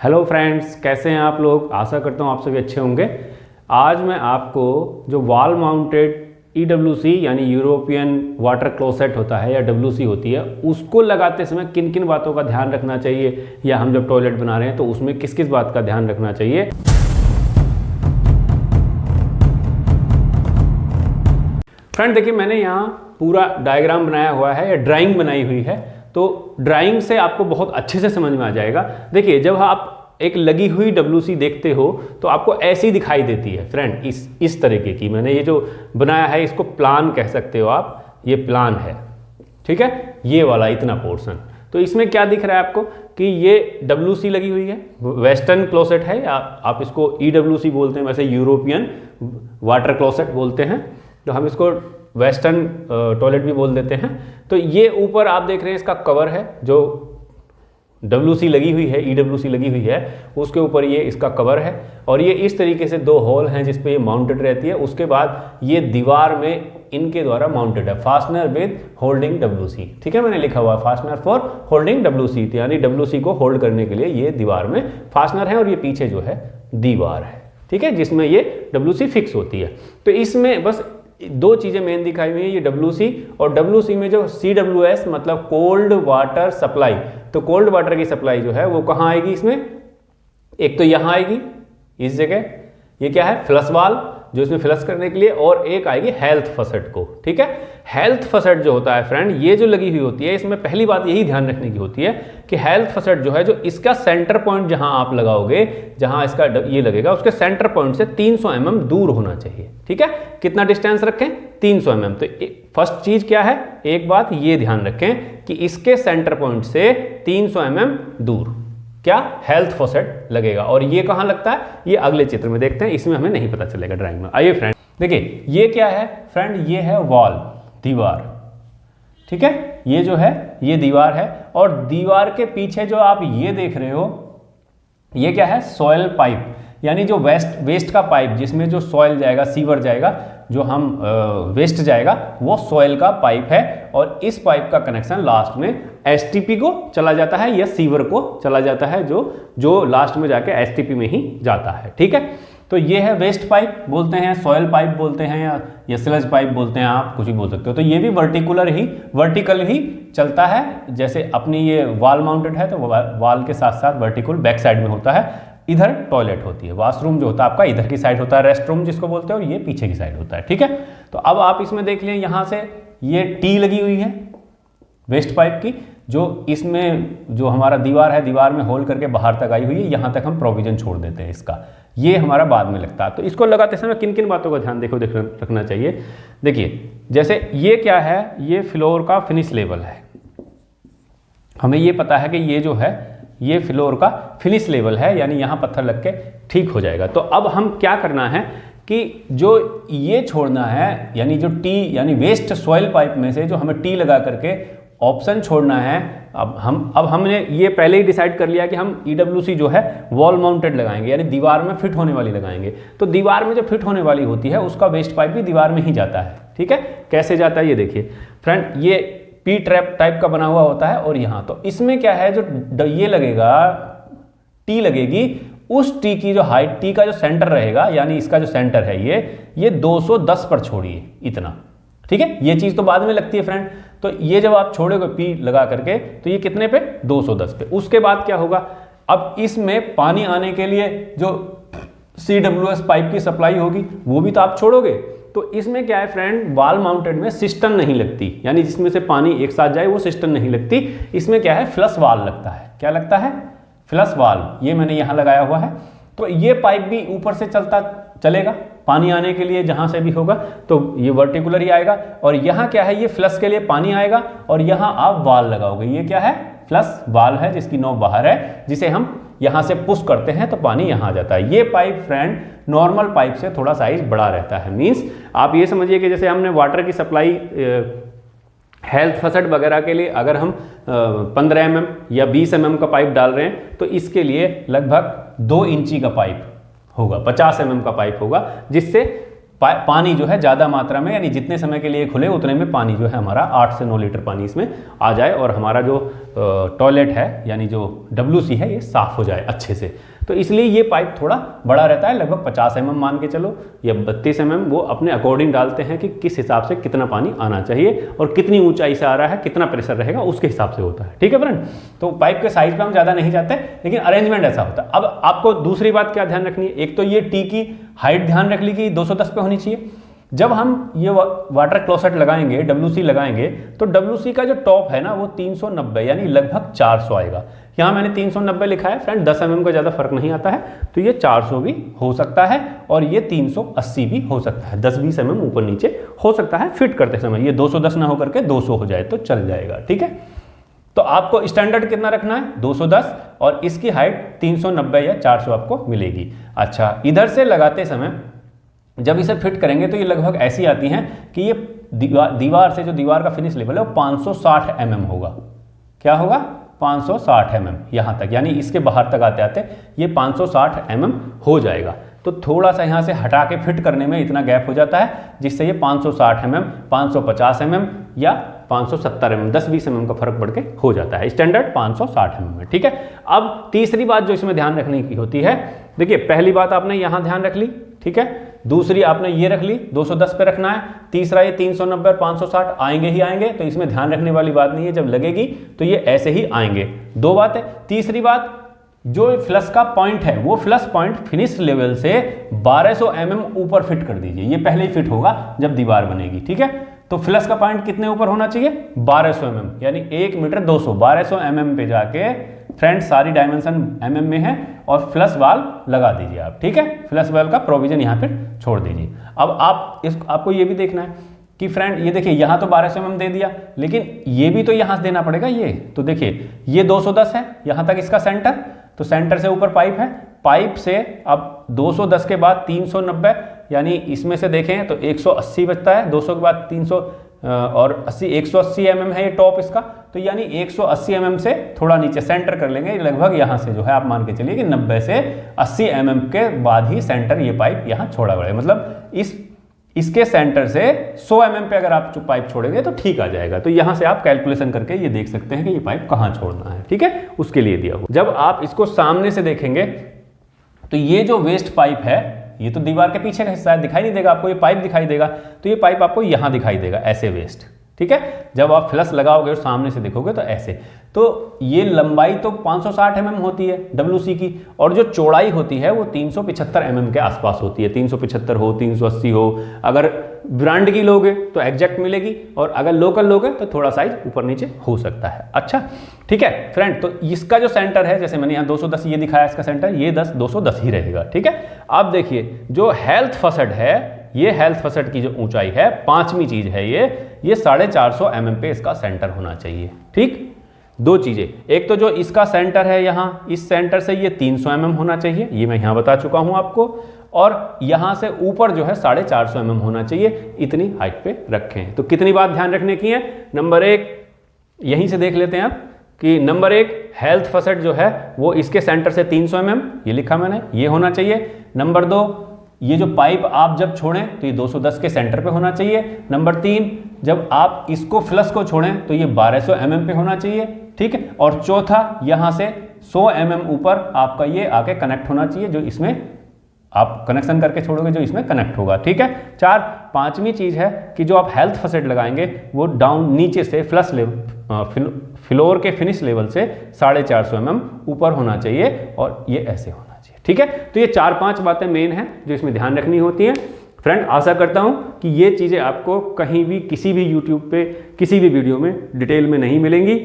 Hello friends, कैसे हैं आप लोग। आशा करता हूँ आप सभी अच्छे होंगे। आज मैं आपको जो वॉल माउंटेड EWC यानी यूरोपियन वाटर क्लोसेट होता है या WC होती है, उसको लगाते समय किन किन बातों का ध्यान रखना चाहिए, या हम जब टॉयलेट बना रहे हैं तो उसमें किस किस बात का ध्यान रखना चाहिए। फ्रेंड देखिए, मैंने यहाँ पूरा डायग्राम बनाया हुआ है या ड्राइंग बनाई हुई है, तो ड्राइंग से आपको बहुत अच्छे से समझ में आ जाएगा। देखिए, जब आप एक लगी हुई WC देखते हो तो आपको ऐसी दिखाई देती है फ्रेंड, इस तरीके की। मैंने ये जो बनाया है इसको प्लान कह सकते हो आप, ये प्लान है, ठीक है, ये वाला इतना पोर्शन। तो इसमें क्या दिख रहा है आपको कि ये WC लगी हुई है, वेस्टर्न क्लोसेट है, या आप इसको EWC बोलते हैं, वैसे यूरोपियन वाटर क्लोसेट बोलते हैं, तो हम इसको वेस्टर्न टॉयलेट भी बोल देते हैं। तो ये ऊपर आप देख रहे हैं इसका कवर है, जो WC लगी हुई है, EWC लगी हुई है, उसके ऊपर ये इसका कवर है, और ये इस तरीके से दो होल हैं जिस पे ये माउंटेड रहती है। उसके बाद ये दीवार में इनके द्वारा माउंटेड है, फास्टनर विद होल्डिंग WC, ठीक है, मैंने लिखा हुआ है फास्टनर फॉर होल्डिंग WC, यानी WC को होल्ड करने के लिए ये दीवार में फास्टनर है, और ये पीछे जो है दीवार है, ठीक है, जिसमें ये WC फिक्स होती है। तो इसमें बस दो चीज़ें मेन दिखाई हुई है, ये WC और WC में जो CWS मतलब कोल्ड वाटर सप्लाई। तो कोल्ड वाटर की सप्लाई जो है वो कहाँ आएगी इसमें, एक तो यहाँ आएगी इस जगह, ये क्या है फ्लश वाल जो इसमें फ्लश करने के लिए, और एक आएगी हेल्थ फसेट को, ठीक है। हेल्थ फसेट जो होता है फ्रेंड, ये जो लगी हुई होती है, इसमें पहली बात यही ध्यान रखने की होती है कि हेल्थ फसेट जो है, जो इसका सेंटर पॉइंट जहां आप लगाओगे, जहां इसका ये लगेगा, उसके सेंटर पॉइंट से 300 mm दूर होना चाहिए, ठीक है। कितना डिस्टेंस रखें, 300 mm। तो फर्स्ट चीज क्या है, एक बात ये ध्यान रखें कि इसके सेंटर पॉइंट से 300 mm दूर क्या हेल्थ फॉसेट लगेगा। और ये कहाँ लगता है, ये अगले चित्र में देखते हैं, इसमें हमें नहीं पता चलेगा ड्राइंग में। आइए फ्रेंड देखिए, ये क्या है फ्रेंड, ये है वॉल, दीवार, ठीक है, ये जो है ये दीवार है, और दीवार के पीछे जो आप ये देख रहे हो, ये क्या है, सॉइल पाइप, यानी जो वेस्ट का पाइप, जिसमें जो सॉइल जाएगा, सीवर जाएगा, जो हम वेस्ट जाएगा, वो सॉइल का पाइप है, और इस पाइप का कनेक्शन लास्ट में STP को चला जाता है या सीवर को चला जाता है, जो लास्ट में जाके STP में ही जाता है, ठीक है। तो ये है वेस्ट पाइप बोलते हैं, सॉइल पाइप बोलते हैं, या स्लज पाइप बोलते हैं, आप कुछ भी बोल सकते हो। तो ये भी वर्टिकल ही चलता है, जैसे अपनी ये वॉल माउंटेड है, तो वॉल के साथ साथ वर्टिकल बैक साइड में होता है। इधर टॉयलेट होती है, वॉशरूम जो होता है आपका इधर की साइड होता है, रेस्ट रूम जिसको बोलते हैं, और ये पीछे की साइड होता है, ठीक है। तो अब आप इसमें देख लें, यहाँ से ये T लगी हुई है वेस्ट पाइप की, जो इसमें जो हमारा दीवार है, दीवार में होल करके बाहर तक आई हुई है, यहाँ तक हम प्रोविजन छोड़ देते हैं इसका, ये हमारा बाद में लगता है। तो इसको लगाते समय किन किन बातों का ध्यान रखना चाहिए। देखिए, जैसे ये क्या है, ये फ्लोर का फिनिश लेवल है, हमें ये पता है कि ये जो है ये फ्लोर का फिनिश लेवल है, यानी यहाँ पत्थर लग के ठीक हो जाएगा। तो अब हम क्या करना है कि जो ये छोड़ना है, यानी जो T यानी वेस्ट सॉइल पाइप में से जो हमें T लगा करके ऑप्शन छोड़ना है। अब हमने ये पहले ही डिसाइड कर लिया कि हम EWC जो है वॉल माउंटेड लगाएंगे, यानी दीवार में फिट होने वाली लगाएंगे। तो दीवार में जो फिट होने वाली होती है उसका वेस्ट पाइप भी दीवार में ही जाता है, ठीक है। कैसे जाता है ये देखिए फ्रेंड, ये P ट्रैप टाइप का बना हुआ होता है, और यहाँ तो इसमें क्या है, जो ये लगेगा T लगेगी, उस T की जो हाइट, T का जो सेंटर रहेगा, यानी इसका जो सेंटर है ये 210 पर छोड़िए, इतना, ठीक है। ये चीज तो बाद में लगती है फ्रेंड। तो ये जब आप छोड़ोगे P लगा करके, तो ये कितने पे, 210 पे। उसके बाद क्या होगा, अब इसमें पानी आने के लिए जो CWS पाइप की सप्लाई होगी वो भी तो आप छोड़ोगे। तो इसमें क्या है फ्रेंड, वॉल माउंटेड में सिस्टम नहीं लगती, यानी जिसमें से पानी एक साथ जाए वो सिस्टम नहीं लगती। इसमें क्या है, फ्लश वाल्व लगता है। क्या लगता है, फ्लश वाल्व, ये मैंने यहाँ लगाया हुआ है। तो ये पाइप भी ऊपर से चलेगा पानी आने के लिए, जहाँ से भी होगा, तो ये वर्टिकुलर ही आएगा। और यहाँ क्या है, ये फ्लश के लिए पानी आएगा, और यहाँ आप वाल लगाओगे, ये क्या है, फ्लश वाल है, जिसकी नोक बाहर है, जिसे हम यहाँ से पुश करते हैं तो पानी यहाँ आ जाता है। ये पाइप फ्रेंड नॉर्मल पाइप से थोड़ा साइज बड़ा रहता है। मीन्स आप ये समझिए कि जैसे हमने वाटर की सप्लाई हेल्थ फसेट वगैरह के लिए अगर हम 15 mm या 20 mm का पाइप डाल रहे हैं, तो इसके लिए लगभग 2 इंची का पाइप होगा, 50 mm का पाइप होगा, जिससे पानी जो है ज़्यादा मात्रा में, यानी जितने समय के लिए खुले उतने में पानी जो है हमारा 8 से 9 लीटर पानी इसमें आ जाए, और हमारा जो टॉयलेट है यानी जो WC है ये साफ़ हो जाए अच्छे से। तो इसलिए ये पाइप थोड़ा बड़ा रहता है, लगभग 50 mm मान के चलो या 32 mm, वो अपने अकॉर्डिंग डालते हैं कि किस हिसाब से कितना पानी आना चाहिए और कितनी ऊंचाई से आ रहा है, कितना प्रेशर रहेगा, उसके हिसाब से होता है। ठीक है फ्रेंड, तो पाइप के साइज पे हम ज़्यादा नहीं जाते, लेकिन अरेंजमेंट ऐसा होता है। अब आपको दूसरी बात क्या ध्यान रखनी है, एक तो ये टी की हाइट ध्यान रख ली कि 210 पे होनी चाहिए। जब हम ये वाटर क्लोसेट लगाएंगे, WC लगाएंगे, तो WC का जो टॉप है ना वो 390 यानी लगभग 400 आएगा। यहाँ मैंने 390 लिखा है फ्रेंड, 10 mm का ज़्यादा फर्क नहीं आता है, तो ये 400 भी हो सकता है और ये 380 भी हो सकता है, 10-20 mm ऊपर नीचे हो सकता है फिट करते समय। ये 210 ना होकर के 200 हो जाए तो चल जाएगा। ठीक है, तो आपको स्टैंडर्ड कितना रखना है, 210, और इसकी हाइट 390 या 400 आपको मिलेगी। अच्छा, इधर से लगाते समय जब इसे फिट करेंगे तो ये लगभग ऐसी आती हैं कि ये दीवार से जो दीवार का फिनिश लेवल है वो 560 mm होगा। क्या होगा, 560 mm यहाँ तक, यानी इसके बाहर तक आते आते ये 560 mm हो जाएगा। तो थोड़ा सा यहाँ से हटा के फिट करने में इतना गैप हो जाता है, जिससे ये 560 mm, 550 mm या 570 mm, 10-20 mm का फर्क बढ़ के हो जाता है। स्टैंडर्ड 560 mm है। ठीक है, अब तीसरी बात जो इसमें ध्यान रखने की होती है, देखिए पहली बात आपने यहाँ ध्यान रख ली, ठीक है, दूसरी आपने ये रख ली 210 पे रखना है, तीसरा ये 390 और 560 आएंगे ही आएंगे, तो इसमें ध्यान रखने वाली बात नहीं है, जब लगेगी तो ये ऐसे ही आएंगे। दो बात है। तीसरी बात, जो फ्लश का पॉइंट है वो फ्लश पॉइंट फिनिश लेवल से 1200 mm ऊपर फिट कर दीजिए, ये पहले ही फिट होगा जब दीवार बनेगी। ठीक है, तो फ्लश का पॉइंट कितने ऊपर होना चाहिए, 1200 mm, यानी 1 मीटर 200, 1200 mm पे जाके फ्रेंड सारी डायमेंशन mm में है और फ्लश वाल्व लगा दीजिए आप। ठीक है, फ्लश वाल्व का प्रोविजन यहाँ पे छोड़ दीजिए। अब आपको ये भी देखना है कि फ्रेंड ये देखिए यहाँ तो 1200 mm दे दिया, लेकिन ये भी तो यहाँ से देना पड़ेगा। ये तो देखिए ये 210 है यहाँ तक इसका सेंटर, तो सेंटर से ऊपर पाइप है, पाइप से अब 210 के बाद 390, यानी इसमें से देखें तो 180 बचता है, 200 के बाद 300 और 180 mm है ये टॉप इसका, तो यानी 180 mm से थोड़ा नीचे सेंटर कर लेंगे, लगभग यहाँ से जो है आप मान के चलिए कि 90 से 80 mm के बाद ही सेंटर ये पाइप यहाँ छोड़ा गया, मतलब इसके सेंटर से 100 mm पे अगर आप पाइप छोड़ेंगे तो ठीक आ जाएगा। तो यहाँ से आप कैलकुलेशन करके ये देख सकते हैं कि ये पाइप कहाँ छोड़ना है। ठीक है, उसके लिए दिया हुआ। जब आप इसको सामने से देखेंगे तो ये जो वेस्ट पाइप है ये तो दीवार के पीछे का हिस्सा है, दिखाई नहीं देगा आपको, ये पाइप दिखाई देगा, तो ये पाइप आपको यहाँ दिखाई देगा ऐसे वेस्ट। ठीक है, जब आप फ्लश लगाओगे और सामने से देखोगे तो ऐसे, तो ये लंबाई तो 560 mm होती है WC की, और जो चौड़ाई होती है वो 375 mm के आसपास होती है, 375 हो, 380 हो। अगर ब्रांड की लोगे तो एग्जैक्ट मिलेगी, और अगर लोकल लोगे तो थोड़ा साइज ऊपर नीचे हो सकता है। अच्छा ठीक है फ्रेंड, तो इसका जो सेंटर है, जैसे मैंने यहाँ 210 ये दिखाया इसका सेंटर, ये 210 ही रहेगा। ठीक है, अब देखिए जो हेल्थ फसड है, ये हेल्थ फसड की जो ऊंचाई है, पांचवी चीज है ये 450 mm पे इसका सेंटर होना चाहिए। ठीक, दो चीजें, एक तो जो इसका सेंटर है यहाँ, इस सेंटर से ये 300 mm होना चाहिए, ये मैं यहाँ बता चुका हूँ आपको, और यहाँ से ऊपर जो है 450 mm होना चाहिए, इतनी हाइट पे रखें। तो कितनी बात ध्यान रखने की है, नंबर एक यहीं से देख लेते हैं आप कि नंबर एक हेल्थ फसड जो है वो इसके सेंटर से 300 mm, ये लिखा मैंने, ये होना चाहिए। नंबर दो, ये जो पाइप आप जब छोड़ें तो ये 210 के सेंटर पे होना चाहिए। नंबर तीन, जब आप इसको फ्लश को छोड़ें तो ये 1200 mm पे होना चाहिए। ठीक है, और चौथा, यहाँ से 100 mm ऊपर आपका ये आके कनेक्ट होना चाहिए, जो इसमें आप कनेक्शन करके छोड़ोगे जो इसमें कनेक्ट होगा। ठीक है, पांचवी चीज है कि जो आप हेल्थ फसेट लगाएंगे वो डाउन नीचे से फ्लश लेवल फ्लोर के फिनिश लेवल से 450 mm ऊपर होना चाहिए, और ये ऐसे होना चाहिए। ठीक है, तो ये 4-5 बातें मेन हैं जो इसमें ध्यान रखनी होती हैं। फ्रेंड आशा करता हूं कि ये चीज़ें आपको कहीं भी किसी भी यूट्यूब पे किसी भी वीडियो में डिटेल में नहीं मिलेंगी।